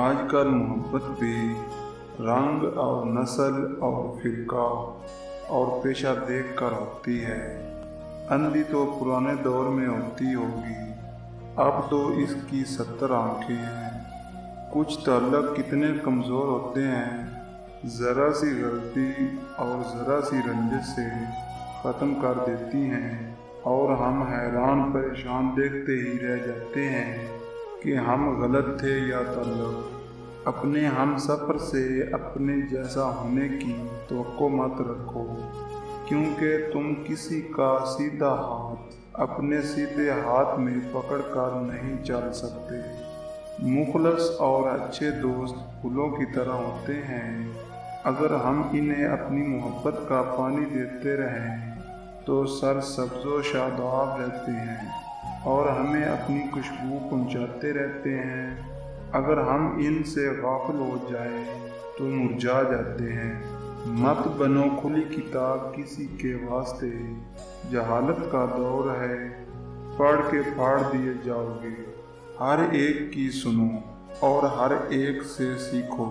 آج کل محبت بھی رنگ اور نسل اور فرقہ اور پیشہ دیکھ کر ہوتی ہے۔ اندھی تو پرانے دور میں ہوتی ہوگی، اب تو اس کی 70 آنکھیں ہیں۔ کچھ تعلق کتنے کمزور ہوتے ہیں، ذرا سی غلطی اور ذرا سی رنجش سے ختم کر دیتی ہیں، اور ہم حیران پریشان دیکھتے ہی رہ جاتے ہیں کہ ہم غلط تھے یا تعلق۔ اپنے ہم سفر سے اپنے جیسا ہونے کی توقع مت رکھو، کیونکہ تم کسی کا سیدھا ہاتھ اپنے سیدھے ہاتھ میں پکڑ کر نہیں چل سکتے۔ مخلص اور اچھے دوست پھولوں کی طرح ہوتے ہیں، اگر ہم انہیں اپنی محبت کا پانی دیتے رہیں تو سرسبز و شاداب رہتے ہیں اور ہمیں اپنی خوشبو پہنچاتے رہتے ہیں۔ اگر ہم ان سے غافل ہو جائیں تو مرجھا جاتے ہیں۔ مت بنو کھلی کتاب کسی کے واسطے، جہالت کا دور ہے، پڑھ کے پھاڑ دیے جاؤ گے۔ ہر ایک کی سنو اور ہر ایک سے سیکھو،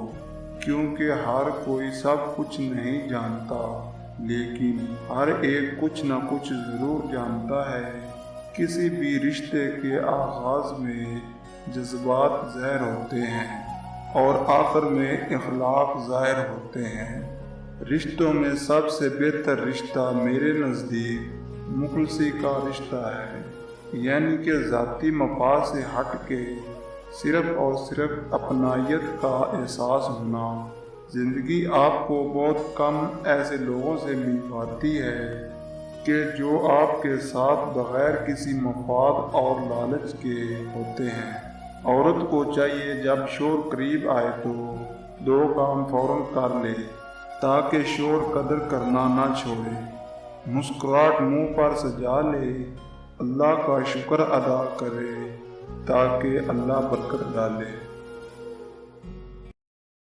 کیونکہ ہر کوئی سب کچھ نہیں جانتا، لیکن ہر ایک کچھ نہ کچھ ضرور جانتا ہے۔ کسی بھی رشتے کے آغاز میں جذبات ظاہر ہوتے ہیں اور آخر میں اخلاق ظاہر ہوتے ہیں۔ رشتوں میں سب سے بہتر رشتہ میرے نزدیک مخلصی کا رشتہ ہے، یعنی کہ ذاتی مفاد سے ہٹ کے صرف اور صرف اپنائیت کا احساس ہونا۔ زندگی آپ کو بہت کم ایسے لوگوں سے مل پاتی ہے کہ جو آپ کے ساتھ بغیر کسی مفاد اور لالچ کے ہوتے ہیں۔ عورت کو چاہیے جب شوہر قریب آئے تو 2 کام فوراً کر لے تاکہ شوہر قدر کرنا نہ چھوڑے۔ مسکراہٹ منہ پر سجا لے، اللہ کا شکر ادا کرے تاکہ اللہ برکت ڈالے۔